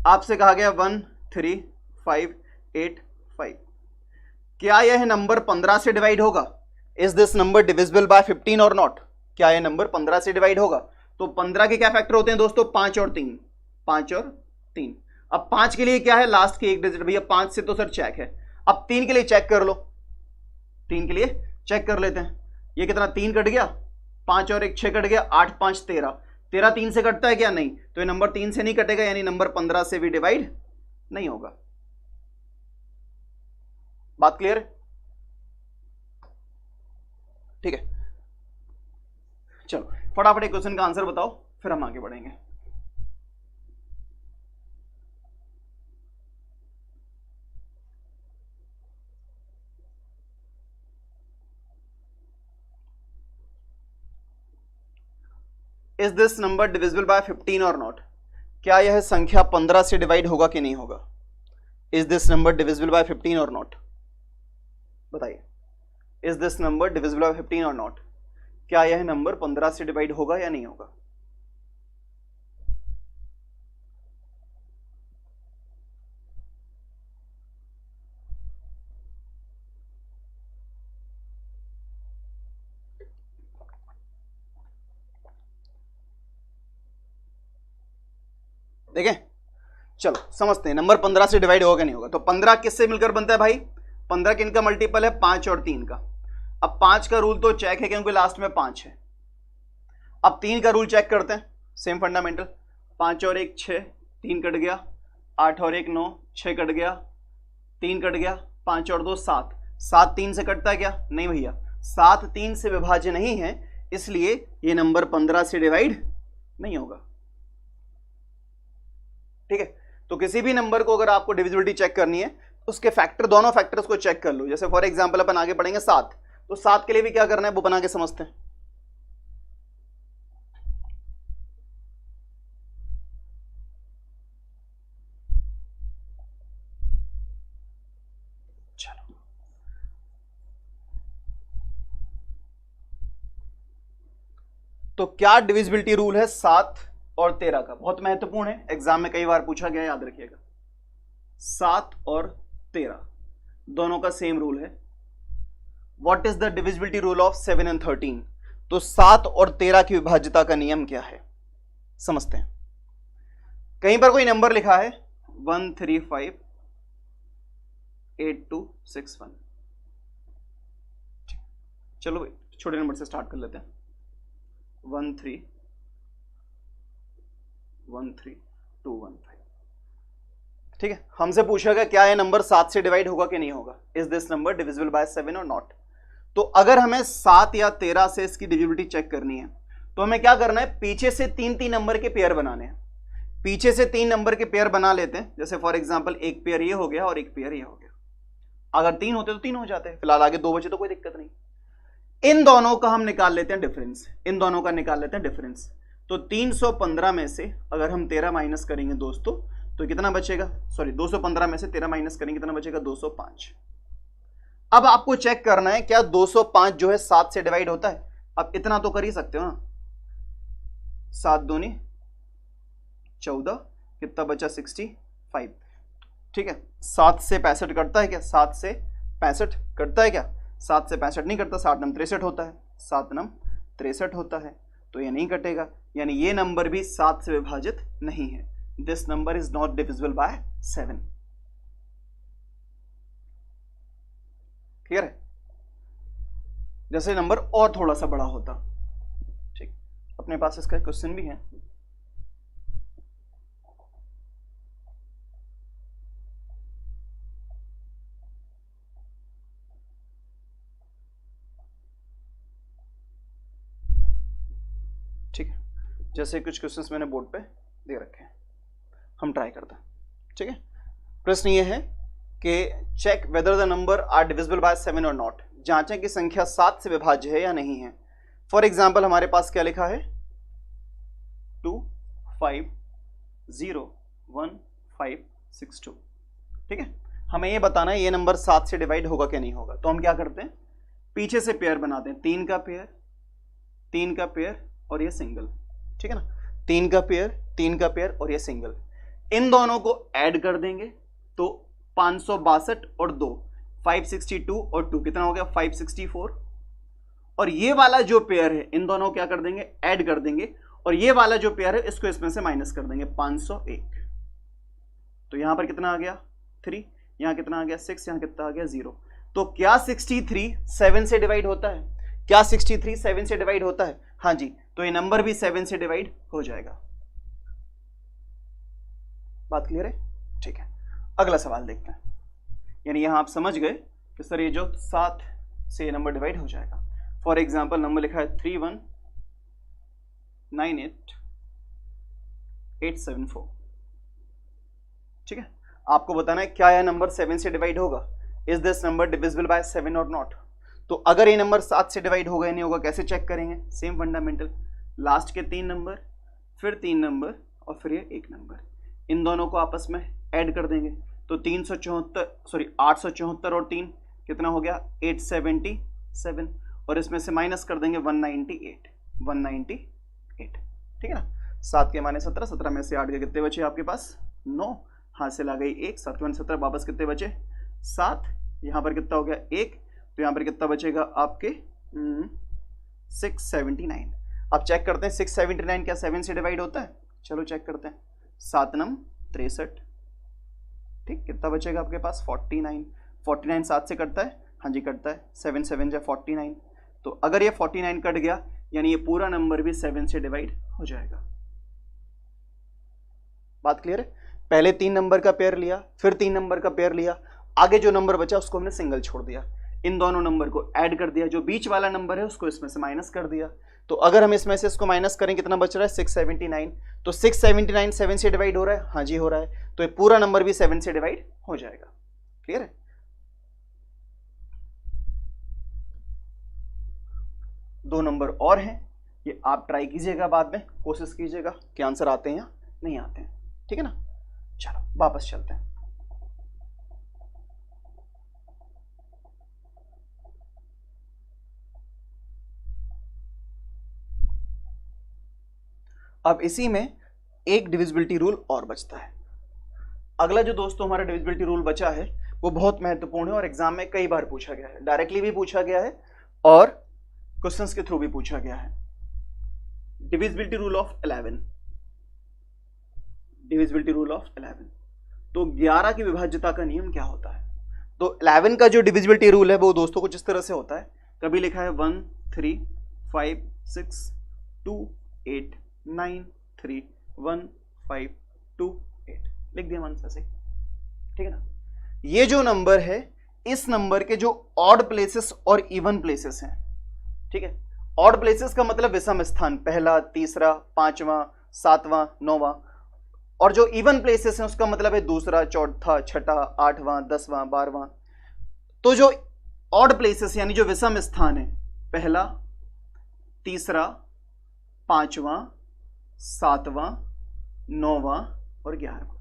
आपसे कहा गया 1 3 5 8 5, क्या यह नंबर 15 से डिवाइड होगा? Is this number divisible by 15 और नॉट? क्या यह नंबर 15 से डिवाइड होगा? तो 15 के क्या फैक्टर होते हैं दोस्तों, 5 और 3, 5 और 3। अब 5 के लिए क्या है, लास्ट की एक डिजिट, भैया 5 से तो सर चेक है। अब 3 के लिए चेक कर लो, 3 के लिए चेक कर लेते हैं। ये कितना, 3 कट गया, 5 और 1 6 कट गया, 8 5 13, 13 3 से कटता है क्या? नहीं। तो ये नंबर 3 से नहीं कटेगा, यानी नंबर 15 से भी डिवाइड नहीं होगा। बात क्लियर है? ठीक है, चलो फटाफट एक क्वेश्चन का आंसर बताओ, फिर हम आगे बढ़ेंगे। Is this number divisible by 15 और नॉट? क्या यह संख्या 15 से डिवाइड होगा कि नहीं होगा? Is this number divisible by 15 और नॉट? बताइए, is this number divisible by 15 और नॉट? क्या यह नंबर 15 से डिवाइड होगा या नहीं होगा? देखें, चलो समझते हैं नंबर 15 से डिवाइड होगा नहीं होगा। तो 15 किससे मिलकर बनता है भाई? 15 किनका मल्टीपल है? 5 और 3 का। अब 5 का रूल तो चेक है क्योंकि लास्ट में 5 है। अब 3 का रूल चेक करते हैं, सेम फंडामेंटल। 5 और 1 6, 3 कट गया। 8 और 1 9, 6 कट गया, 3 कट गया। 5 और 2 7, 7 3 से कटता है क्या? नहीं भैया, 7 3 से विभाज्य नहीं है, इसलिए ये नंबर 15 से डिवाइड नहीं होगा। ठीक है, तो किसी भी नंबर को अगर आपको डिविजिबिलिटी चेक करनी है, उसके फैक्टर, दोनों फैक्टर्स को चेक कर लो। जैसे फॉर एग्जांपल अपन आगे पढ़ेंगे 7, तो 7 के लिए भी क्या करना है वो बना के समझते हैं। चलो, तो क्या डिविजिबिलिटी रूल है 7 और 13 का? बहुत महत्वपूर्ण है, एग्जाम में कई बार पूछा गया, याद रखिएगा। 7 और 13 दोनों का सेम रूल है। What is the divisibility rule of 7 and 13? तो 7 और 13 की विभाज्यता का नियम क्या है, समझते हैं। कहीं पर कोई नंबर लिखा है 1358261। चलो भाई छोटे नंबर से स्टार्ट कर लेते हैं। 1313215। ठीक है, हमसे पूछेगा क्या ये नंबर 7 से डिवाइड होगा कि नहीं होगा? Is this number divisible by 7 और नॉट? तो अगर हमें 7 या 13 से इसकी डिविजिबिलिटी चेक करनी है, तो हमें क्या करना है? पीछे से 3 नंबर के पेयर बनाने हैं। पीछे से 3 नंबर के पेयर बना लेते हैं। जैसे फॉर एग्जांपल एक पेयर ये हो गया और एक पेयर ये हो गया। अगर 3 होते तो 3 हो जाते हैं, फिलहाल आगे 2 बचे तो कोई दिक्कत नहीं। इन दोनों का हम निकाल लेते हैं डिफरेंस, इन दोनों का निकाल लेते हैं डिफरेंस। तो 315 में से अगर हम 13 माइनस करेंगे दोस्तों, तो कितना बचेगा? सॉरी, 215 में से 13 माइनस करेंगे, कितना बचेगा? 205। अब आपको चेक करना है क्या 205 जो है 7 से डिवाइड होता है? अब इतना तो कर ही सकते हो ना, 7 दूनी 14, कितना बचा? 65। ठीक है, 7 से 65 कटता है क्या? 7 से 65 कटता है क्या? 7 से 65 नहीं कटता, 7 नम 63 होता है, 7 नम 63 होता है, तो ये नहीं कटेगा। यानी ये नंबर भी 7 से विभाजित नहीं है। This number is not divisible by 7। Clear है? जैसे नंबर और थोड़ा सा बड़ा होता। ठीक, अपने पास इसका क्वेश्चन भी है। ठीक है, जैसे कुछ क्वेश्चंस मैंने बोर्ड पे दे रखे हैं, हम ट्राई करते हैं। ठीक है, प्रश्न ये है कि check whether the number are divisible by 7 और नॉट। जांचें कि संख्या 7 से विभाज्य है या नहीं है। फॉर एग्जांपल हमारे पास क्या लिखा है? 25011562। ठीक है, हमें ये बताना है ये नंबर 7 से डिवाइड होगा क्या नहीं होगा। तो हम क्या करते हैं? पीछे से पेयर बनाते हैं, 3 का पेयर, 3 का पेयर और ये सिंगल। ठीक है ना, 3 का पेयर, 3 का पेयर और ये सिंगल। इन दोनों को ऐड कर देंगे तो 562 और 2, 562 और 2 कितना हो गया? 564। और ये वाला जो पेयर है, इन दोनों को क्या कर देंगे? ऐड कर देंगे, और ये वाला जो पेयर है इसको इसमें से माइनस कर देंगे, 501। तो यहां पर कितना आ गया? 3, यहां कितना आ गया? 6, यहां कितना आ गया? 0। तो क्या 63 7 से डिवाइड होता है? क्या 63 7 से डिवाइड होता है? हाँ जी, तो ये नंबर भी 7 से डिवाइड हो जाएगा। बात क्लियर है? ठीक है, अगला सवाल देखते हैं। यानी यहां आप समझ गए कि सर ये जो 7 से नंबर डिवाइड हो जाएगा। फॉर एग्जांपल नंबर लिखा है 3198874। ठीक है, आपको बताना है क्या यह नंबर 7 से डिवाइड होगा। Is this number divisible by 7 और नॉट? तो अगर ये नंबर 7 से डिवाइड होगा या नहीं होगा, कैसे चेक करेंगे? सेम फंडामेंटल, लास्ट के 3 नंबर, फिर 3 नंबर और फिर ये 1 नंबर, इन दोनों को आपस में ऐड कर देंगे। तो 874 और 3 कितना हो गया? 877, और इसमें से माइनस कर देंगे 198। ठीक है ना, 7 के माने 17, 17 में से 8 के कितने बचे आपके पास? 9, हासिल आ गई 1, 7 के 17, वापस कितने बचे? 7, यहाँ पर कितना हो गया? 1, तो यहाँ पर कितना बचेगा आपके? 679। अब चेक करते हैं 679 क्या 7 से डिवाइड होता है? चलो चेक करते हैं। 7 नम 63, ठीक, कितना बचेगा आपके पास 49, 49 7 से कटता है, हाँ जी कटता है, 7 7 जा 49, तो अगर ये 49 कट गया यानी ये पूरा नंबर भी 7 से डिवाइड हो जाएगा। बात क्लियर है? पहले 3 नंबर का पेयर लिया, फिर 3 नंबर का पेयर लिया, आगे जो नंबर बचा उसको हमने सिंगल छोड़ दिया, इन दोनों नंबर को ऐड कर दिया, जो बीच वाला नंबर है उसको इसमें से माइनस कर दिया। तो अगर हम इसमें से इसको माइनस करें कितना बच रहा है 679, तो 679 7 से डिवाइड हो रहा है, हाँ जी हो रहा है, तो ये पूरा नंबर भी 7 से डिवाइड हो जाएगा। क्लियर है? दो नंबर और हैं, ये आप ट्राई कीजिएगा, बाद में कोशिश कीजिएगा कि आंसर आते हैं या नहीं आते हैं, ठीक है ना। चलो वापस चलते हैं। अब इसी में एक डिविजिबिलिटी रूल और बचता है। अगला जो दोस्तों हमारा डिविजिबिलिटी रूल बचा है वो बहुत महत्वपूर्ण है और एग्जाम में कई बार पूछा गया है, डायरेक्टली भी पूछा गया है और क्वेश्चंस के थ्रू भी पूछा गया है। Divisibility rule of 11, divisibility rule of 11। तो 11 की विभाज्यता का नियम क्या होता है? तो 11 का जो डिविजिबिलिटी रूल है वो दोस्तों कुछ इस तरह से होता है, कभी लिखा है 1 3 5 6 2 8 9 3 1 5 2 8, लिख दिया मन से, ठीक है ना। ये जो नंबर है इस नंबर के जो ऑड प्लेसेस और इवन प्लेसेस हैं, ठीक है, ऑड प्लेसेस का मतलब विषम स्थान, पहला, तीसरा, पांचवा, सातवां, नौवां, और जो इवन प्लेसेस हैं उसका मतलब है दूसरा, चौथा, छठा, आठवां, 10वां, 12वां। तो जो ऑड प्लेसेस यानी जो विषम स्थान है, पहला, तीसरा, पांचवां, सातवां, नौवां और 11वां,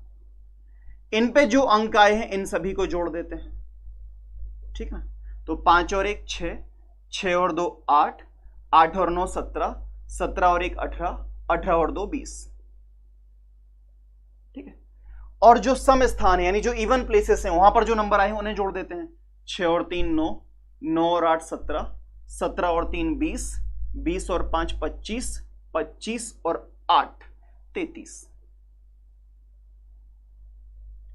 इन पे जो अंक आए हैं इन सभी को जोड़ देते हैं, ठीक है। तो 5 और 1 6, 6 और 2 8, 8 और 9 17, 17 और 1 18, 18 और 2 20, ठीक है। और जो सम स्थान है यानी जो इवन प्लेसेस हैं वहां पर जो नंबर आए हैं उन्हें जोड़ देते हैं, 6 और 3 9, 9 और 8 17, 17 और 3 20, 20 और 5 25, 25 और 8 33,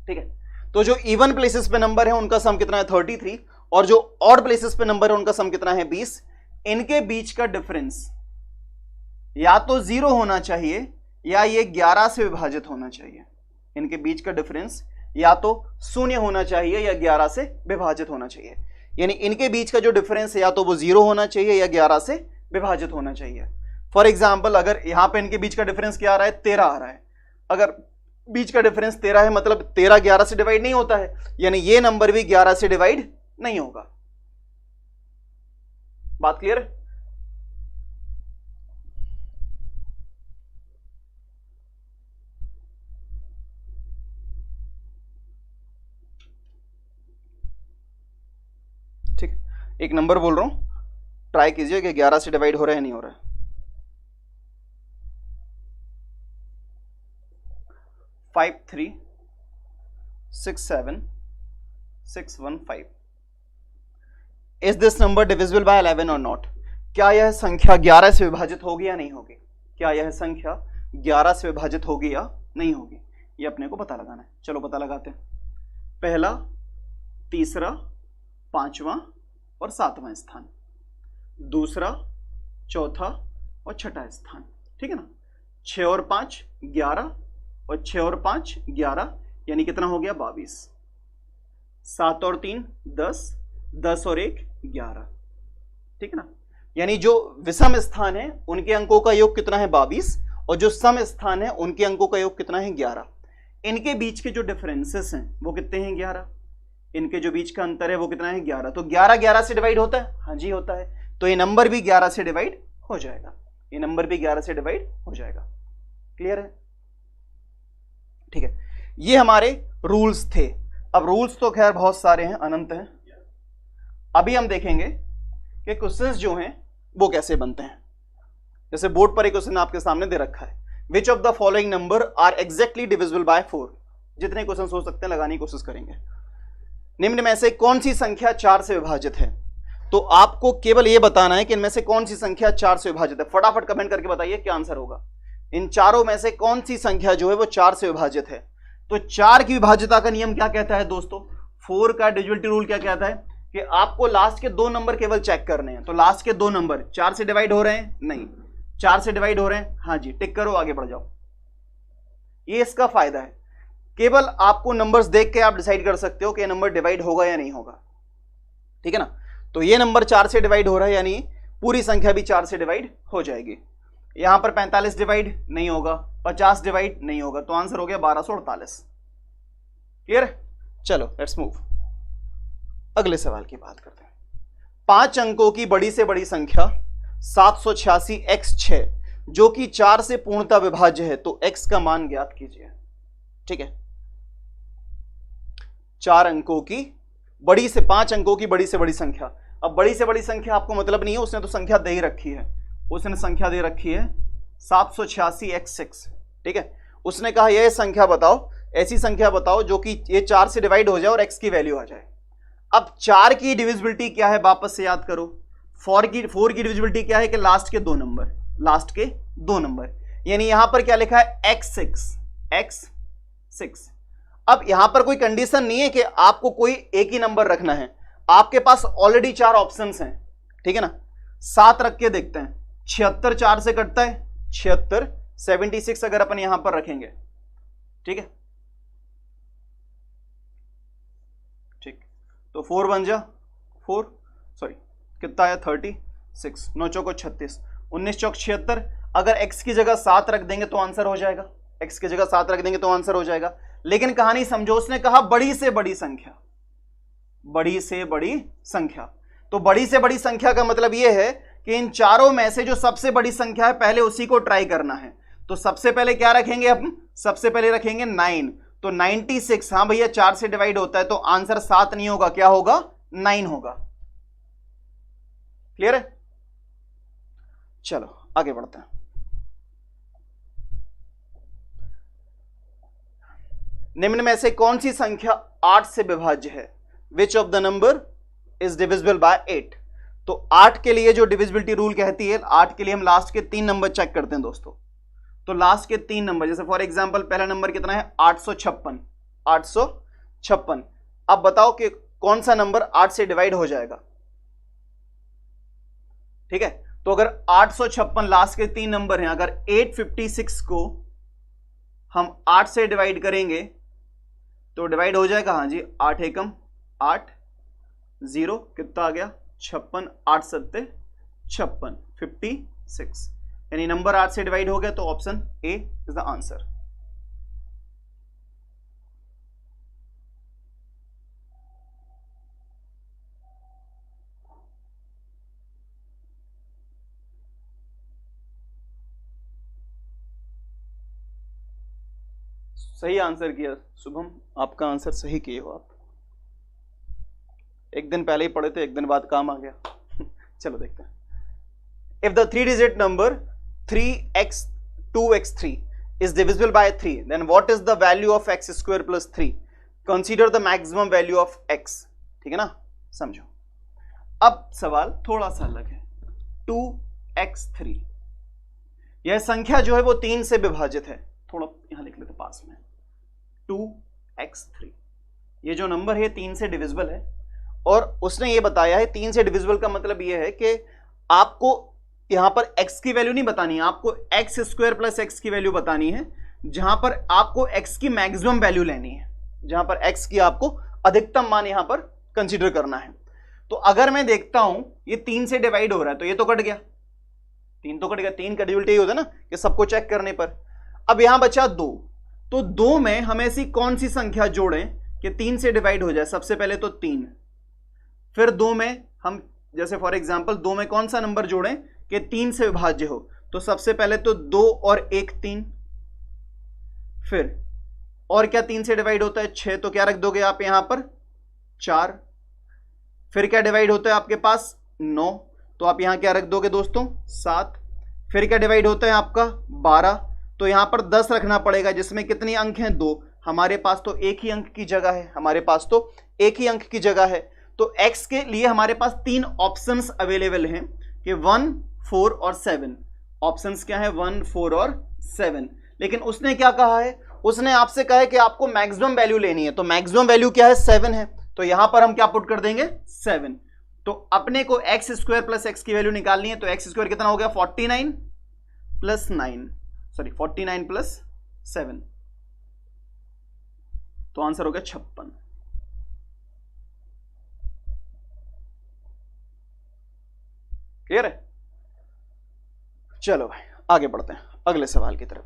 ठीक है। तो जो इवन प्लेसेस पे नंबर है उनका सम कितना है 33, और जो ऑड प्लेसेस पे नंबर है उनका सम कितना है 20। इनके बीच का डिफरेंस या तो 0 होना चाहिए या ये 11 से विभाजित होना चाहिए। इनके बीच का डिफरेंस या तो 0 होना चाहिए या 11 से विभाजित होना चाहिए, यानी इनके बीच का जो डिफरेंस है या तो वो 0 होना चाहिए या 11 से विभाजित होना चाहिए। फॉर एग्जाम्पल अगर यहां पे इनके बीच का डिफरेंस क्या आ रहा है 13 आ रहा है, अगर बीच का डिफरेंस 13 है मतलब 13 11 से डिवाइड नहीं होता है, यानी ये नंबर भी 11 से डिवाइड नहीं होगा। बात क्लियर है? ठीक, एक नंबर बोल रहा हूं, ट्राई कीजिए कि 11 से डिवाइड हो रहा है नहीं हो रहा है। 5 3 6 7 6 1 5। Is this number divisible by 11 और नॉट? क्या यह संख्या 11 से विभाजित होगी या नहीं होगी? क्या यह संख्या 11 से विभाजित होगी या नहीं होगी, ये अपने को पता लगाना है। चलो पता लगाते हैं। पहला, तीसरा, पांचवा और सातवां स्थान, दूसरा, चौथा और छठा स्थान, ठीक है ना। 6 और 5 11 और 6 और 5 11, यानी कितना हो गया 22। 7 और 3 10, 10 और 1 11, ठीक है ना। यानी जो विषम स्थान है उनके अंकों का योग कितना है 22, और जो सम स्थान है उनके अंकों का योग कितना है 11। इनके बीच के जो डिफरेंसेस हैं वो कितने हैं 11, इनके जो बीच का अंतर है वो कितना है 11। तो 11 11 से डिवाइड होता है, हाँ जी होता है, तो ये नंबर भी 11 से डिवाइड हो जाएगा, ये नंबर भी 11 से डिवाइड हो जाएगा। क्लियर है? ठीक है, ये हमारे रूल्स थे। अब रूल्स तो खैर बहुत सारे हैं, अनंत हैं। अभी हम देखेंगे कि क्वेश्चंस जो हैं वो कैसे बनते हैं। जैसे बोर्ड पर एक क्वेश्चन आपके सामने दे रखा है, which of the following number are exactly divisible by 4। जितने क्वेश्चन हो सकते हैं लगाने की कोशिश करेंगे। निम्न में से कौन सी संख्या 4 से विभाजित है? तो आपको केवल यह बताना है कि इनमें से कौन सी संख्या 4 से विभाजित है। फटाफट कमेंट करके बताइए क्या आंसर होगा। इन चारों में से कौन सी संख्या जो है वो 4 से विभाजित है। तो 4 की विभाज्यता का नियम क्या कहता है दोस्तों, 4 का डिविजिबिलिटी रूल क्या कहता है कि आपको लास्ट के 2 नंबर केवल चेक करने हैं। तो लास्ट के 2 नंबर 4 से डिवाइड हो रहे हैं, नहीं 4 से डिवाइड हो रहे हैं, हाँ जी टिक करो, आगे बढ़ जाओ। ये इसका फायदा है, केवल आपको नंबर्स देख के आप डिसाइड कर सकते हो कि ये नंबर डिवाइड होगा या नहीं होगा, ठीक है ना। तो ये नंबर 4 से डिवाइड हो रहा है, यानी पूरी संख्या भी 4 से डिवाइड हो जाएगी। यहां पर 45 डिवाइड नहीं होगा, 50 डिवाइड नहीं होगा, तो आंसर हो गया 1248। क्लियर? चलो लेट्स मूव, अगले सवाल की बात करते हैं। 5 अंकों की बड़ी से बड़ी संख्या 786x6 जो कि 4 से पूर्णतः विभाज्य है, तो x का मान ज्ञात कीजिए। ठीक है, 5 अंकों की बड़ी से बड़ी संख्या। अब बड़ी से बड़ी संख्या आपको मतलब नहीं है, उसने तो संख्या दे ही रखी है, उसने संख्या दे रखी है 786x6। ठीक है, उसने कहा यह संख्या बताओ, ऐसी संख्या बताओ जो कि ये 4 से डिवाइड हो जाए और x की वैल्यू आ जाए। अब 4 की डिविजिबिलिटी क्या है, वापस से याद करो। 4 की डिविजिबिलिटी क्या है कि लास्ट के 2 नंबर, यानी यहां पर क्या लिखा है x6। अब यहां पर कोई कंडीशन नहीं है कि आपको कोई एक ही नंबर रखना है, आपके पास ऑलरेडी 4 ऑप्शंस हैं। ठीक है ना, 7 रख के देखते हैं, 76 4 से कटता है, 76, 76 अगर अपन यहां पर रखेंगे। ठीक है, ठीक, तो 4 बन जा 4, सॉरी कितना आया 36, 9 चौको 36, 19 चौक 76। अगर x की जगह 7 रख देंगे तो आंसर हो जाएगा, x की जगह 7 रख देंगे तो आंसर हो जाएगा। लेकिन कहानी समझो, उसने कहा बड़ी से बड़ी संख्या, बड़ी से बड़ी संख्या। तो बड़ी से बड़ी संख्या का मतलब यह है कि इन चारों में से जो सबसे बड़ी संख्या है पहले उसी को ट्राई करना है। तो सबसे पहले क्या रखेंगे हम, सबसे पहले रखेंगे 9। तो 96, हाँ भैया 4 से डिवाइड होता है, तो आंसर 7 नहीं होगा, क्या होगा 9 होगा। क्लियर है? चलो आगे बढ़ते हैं। निम्न में से कौन सी संख्या 8 से विभाज्य है? Which of the number is divisible by 8? तो 8 के लिए जो डिविजिबिलिटी रूल कहती है, 8 के लिए हम लास्ट के 3 नंबर चेक करते हैं दोस्तों। तो लास्ट के 3 नंबर, जैसे फॉर एग्जांपल पहला नंबर कितना है 856। अब बताओ कि कौन सा नंबर 8 से डिवाइड हो जाएगा। ठीक है, तो अगर 856 लास्ट के 3 नंबर हैं, अगर 856 को हम 8 से डिवाइड करेंगे तो डिवाइड हो जाएगा, हाँ जी 8 एकम 8, 0 कितना आ गया 56, 8 सत्ते 56, 56, यानी नंबर 8 से डिवाइड हो गया, तो option A is the answer. सही आंसर किया शुभम, आपका आंसर सही किए हो आप। एक दिन पहले ही पढ़े थे, एक दिन बाद काम आ गया। चलो देखते हैं। If the 3 digit number 3x2x3 is divisible by 3, then what is the value of x square plus 3? Consider the maximum value of x. ठीक है ना, समझो। अब सवाल थोड़ा सा अलग है। 2x3, यह संख्या जो है वो 3 से विभाजित है। थोड़ा यहां लिख लेते पास में, 2x3, ये जो नंबर है 3 से डिविजिबल है, और उसने ये बताया है 3 से डिविजिबल का मतलब ये है कि आपको यहां पर x की वैल्यू नहीं बतानी है, आपको x स्क्वायर प्लस x की वैल्यू बतानी है, जहां पर आपको x की मैक्सिमम वैल्यू लेनी है, जहां पर x की आपको अधिकतम मान यहां पर कंसीडर करना है। तो अगर मैं देखता हूं ये 3 से डिवाइड हो रहा है, तो ये तो कट गया, 3 तो कट गया, 3 का डिविजिबिलिटी होता है ना कि सबको चेक करने पर। अब यहां बचा 2, तो 2 में हम ऐसी कौन सी संख्या जोड़ें कि 3 से डिवाइड हो जाए? सबसे पहले तो 3, फिर 2 में हम जैसे फॉर एग्जांपल 2 में कौन सा नंबर जोड़ें कि 3 से विभाज्य हो? तो सबसे पहले तो 2 और 1 3, फिर और क्या 3 से डिवाइड होता है 6, तो क्या रख दोगे आप यहां पर 4, फिर क्या डिवाइड होता है आपके पास 9, तो आप यहां क्या रख दोगे दोस्तों 7, फिर क्या डिवाइड होता है आपका 12, तो यहां पर 10 रखना पड़ेगा, जिसमें कितने अंक हैं 2, हमारे पास तो एक ही अंक की जगह है, हमारे पास तो एक ही अंक की जगह है। तो x के लिए हमारे पास 3 ऑप्शंस अवेलेबल हैं कि 1, 4 और 7। ऑप्शंस क्या है 1, 4 और 7। लेकिन उसने क्या कहा है, उसने आपसे कहा है कि आपको मैक्सिमम वैल्यू लेनी है, तो मैक्सिमम वैल्यू क्या है 7 है, तो यहां पर हम क्या पुट कर देंगे 7। तो अपने को एक्स स्क्वायर प्लस एक्स की वैल्यू निकालनी है, तो एक्स स्क्वायर कितना हो गया 49 प्लस 9, सॉरी 49 प्लस 7, तो आंसर हो गया 56। क्लियर है? चलो भाई आगे बढ़ते हैं अगले सवाल की तरफ।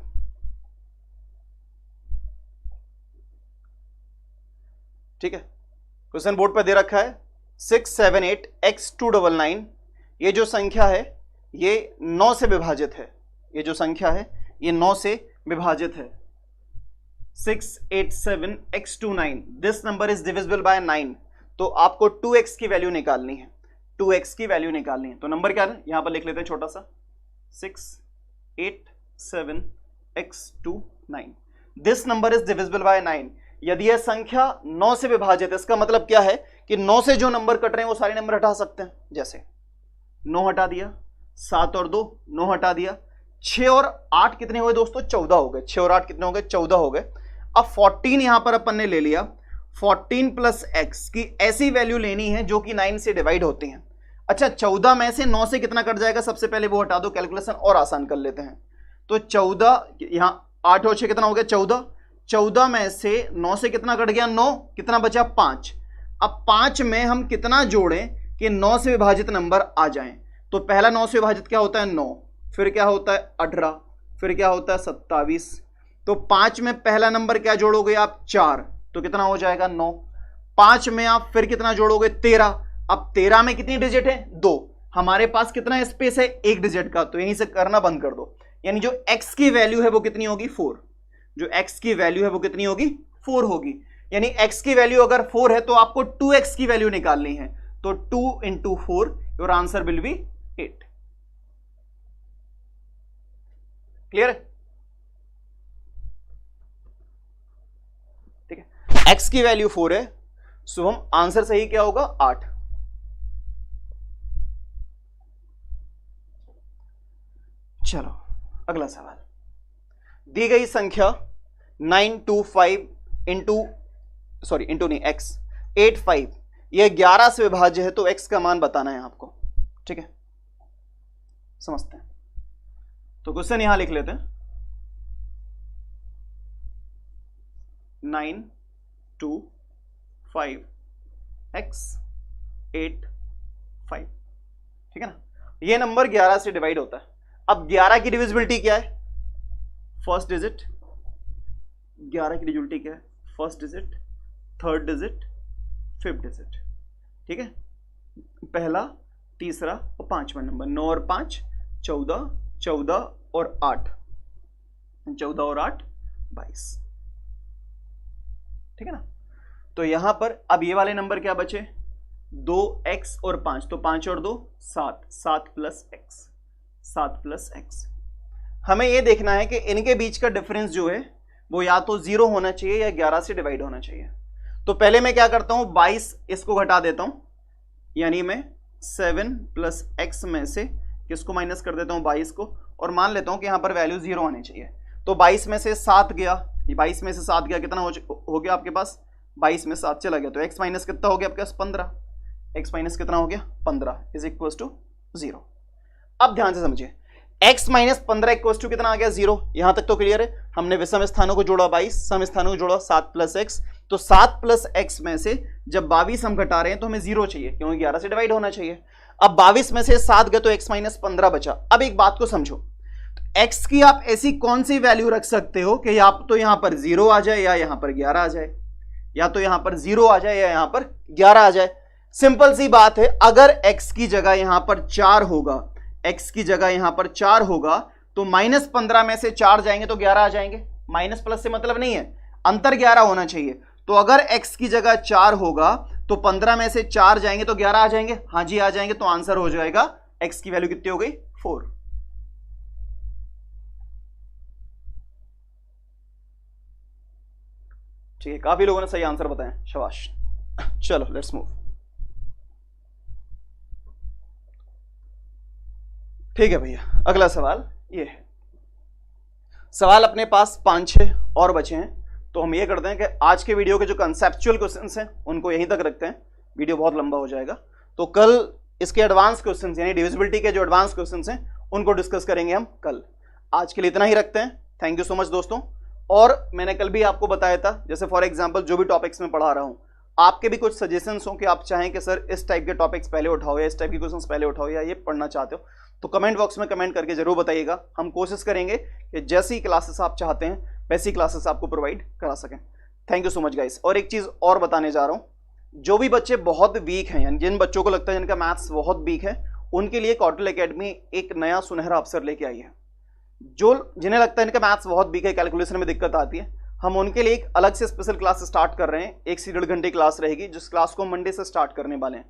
ठीक है, क्वेश्चन बोर्ड पर दे रखा है 678x299, ये जो संख्या है ये 9 से विभाजित है, ये जो संख्या है ये 9 से विभाजित है। 687x29, this number is divisible by 9, तो आपको 2x की वैल्यू निकालनी है, 2x की वैल्यू निकालनी है। तो नंबर क्या है यहां पर लिख लेते हैं छोटा सा 687x29, this number is divisible by 9। यदि यह संख्या 9 से विभाजित है, इसका मतलब क्या है कि 9 से जो नंबर कट रहे हैं वो सारे नंबर हटा सकते हैं। जैसे 9 हटा दिया, 7 और 2 9 हटा दिया, 6 और 8 कितने हुए दोस्तों 14 हो गए, 6 और 8 कितने हो गए 14 हो गए। अब 14 यहां पर अपन ने ले लिया, 14 प्लस x की ऐसी वैल्यू लेनी है जो कि 9 से डिवाइड होती है। अच्छा 14 में से 9 से कितना कट जाएगा, सबसे पहले वो हटा दो, कैलकुलेशन और आसान कर लेते हैं। तो 14 यहां 8 और 6 कितना हो गया 14, 14 में से 9 से कितना कट गया 9, कितना बचा 5। अब 5 में हम कितना जोड़ें कि 9 से विभाजित नंबर आ जाएं। तो पहला 9 से विभाजित क्या होता है 9, फिर क्या होता है 18, फिर क्या होता है 27। तो 5 में पहला नंबर क्या जोड़ोगे आप 4, तो कितना हो जाएगा 9। 5 में आप फिर कितना जोड़ोगे 13। अब 13 में कितनी डिजिट है 2, हमारे पास कितना स्पेस है 1 डिजिट का, तो यहीं से करना बंद कर दो। यानी जो x की वैल्यू है वो कितनी होगी 4, जो x की वैल्यू है वो कितनी होगी 4 होगी। यानी x की वैल्यू अगर 4 है तो आपको 2x की वैल्यू निकालनी है, तो 2 into 4 your answer will be 8। Clear है? ठीक है, x की वैल्यू 4 है, सो हम आंसर सही क्या होगा 8। चलो अगला सवाल, दी गई संख्या 925 इंटू नहीं x 85, यह 11 से विभाज्य है, तो x का मान बताना है आपको। ठीक है, समझते हैं। तो क्वेश्चन यहां लिख लेते हैं 925x85, ठीक है ना। यह नंबर 11 से डिवाइड होता है। अब 11 की डिविजिबिलिटी क्या है, फर्स्ट डिजिट। 11 की डिविजिबिलिटी क्या है, first digit, third digit, fifth digit. ठीक है, पहला, तीसरा और पांचवा नंबर। 9 और 5 14, 14 और 8 14 और 8 22। ठीक है ना। तो यहां पर अब ये वाले नंबर क्या बचे 2x और 5, तो 5 और 2 7, 7 प्लस x, 7 प्लस x। हमें यह देखना है कि इनके बीच का डिफरेंस जो है वो या तो 0 होना चाहिए या 11 से डिवाइड होना चाहिए। तो पहले मैं क्या करता हूं 22 इसको घटा देता हूं, यानी मैं 7 प्लस x में से किसको माइनस कर देता हूं 22 को, और मान लेता हूं कि यहां पर वैल्यू 0 आनी चाहिए। तो 22 में से 7 गया, 22 में से 7 गया, कितना हो गया आपके पास 22 में 7 चला गया, तो x माइनस कितना हो गया आपके पास 15, x माइनस कितना हो गया 15 इज इक्वल टू 0। अब ध्यान से समझिए, x माइनस 15 इक्वल टू कितना आ गया 0। यहां तक तो क्लियर है। हमने विषम स्थानों को जोड़ा 22, सम स्थानों को जोड़ा 7 प्लस x, तो 7 प्लस x में से जब 22 हम घटा रहे हैं तो हमें 0 चाहिए, क्योंकि 11 से डिवाइड होना चाहिए। अब 22 में से 7 गए तो x माइनस 15 बचा। अब एक बात को समझो, x की आप ऐसी कौन सी वैल्यू रख सकते हो कि या तो यहां पर 0 आ जाए या यहां पर 11 आ जाए, या तो यहां पर 0 आ जाए या यहां पर 11 आ जाए। सिंपल सी बात है, अगर x की जगह यहां पर 4 होगा, x की जगह यहां पर 4 होगा, तो माइनस 15 में से 4 जाएंगे तो 11 आ जाएंगे। माइनस प्लस से मतलब नहीं है, अंतर 11 होना चाहिए। तो अगर x की जगह 4 होगा तो 15 में से 4 जाएंगे तो 11 आ जाएंगे। हाँ जी आ जाएंगे, तो आंसर हो जाएगा x की वैल्यू कितनी हो गई 4। ठीक है, काफी लोगों ने सही आंसर बताया, शाबाश। चलो लेट्स मूव। ठीक है भैया, अगला सवाल ये है। सवाल अपने पास 5-6 और बचे हैं, तो हम ये करते हैं कि आज के वीडियो के जो कंसेप्चुअल क्वेश्चंस हैं उनको यहीं तक रखते हैं, वीडियो बहुत लंबा हो जाएगा। तो कल इसके एडवांस क्वेश्चंस यानी डिविजिबिलिटी के जो एडवांस क्वेश्चंस हैं उनको डिस्कस करेंगे हम कल। आज के लिए इतना ही रखते हैं। थैंक यू सो मच दोस्तों। और मैंने कल भी आपको बताया था, जैसे फॉर एग्जांपल जो भी टॉपिक्स में पढ़ा रहा हूं, आपके भी कुछ सजेशंस हो कि आप चाहें कि सर इस टाइप के टॉपिक्स पहले उठाओ या इस टाइप के क्वेश्चंस पहले उठाओ या ये पढ़ना चाहते हो, तो कमेंट बॉक्स में कमेंट करके जरूर बताइएगा। हम कोशिश करेंगे कि जैसी क्लासेस आप चाहते हैं वैसी क्लासेस आपको प्रोवाइड करा सकें। Thank you so much guys. और एक चीज़ और बताने जा रहा हूँ, जो भी बच्चे बहुत वीक हैं, यानी जिन बच्चों को लगता है जिनका मैथ्स बहुत वीक है, उनके लिए कॉटल एकेडमी एक नया सुनहरा अवसर लेके आई है। जो जिन्हें लगता है इनका मैथ्स बहुत वीक है, कैलकुलेशन में दिक्कत आती है, हम उनके लिए एक अलग से स्पेशल क्लास स्टार्ट कर रहे हैं। 1 से 1.5 घंटे क्लास रहेगी, जिस क्लास को मंडे से स्टार्ट करने वाले हैं।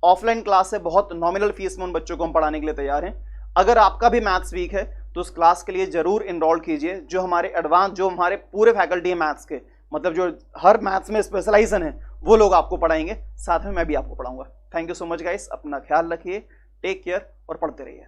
ऑफलाइन क्लास है, बहुत नॉमिनल फीस में उन बच्चों को हम पढ़ाने के लिए तैयार हैं। अगर आपका भी मैथ्स वीक है तो उस क्लास के लिए जरूर इनरोल कीजिए। जो हमारे एडवांस, जो हमारे पूरे फैकल्टी है मैथ्स के, मतलब जो हर मैथ्स में स्पेशलाइजेशन है, वो लोग आपको पढ़ाएंगे, साथ में मैं भी आपको पढ़ाऊंगा। Thank you so much guys, अपना ख्याल रखिए, टेक केयर और पढ़ते रहिए।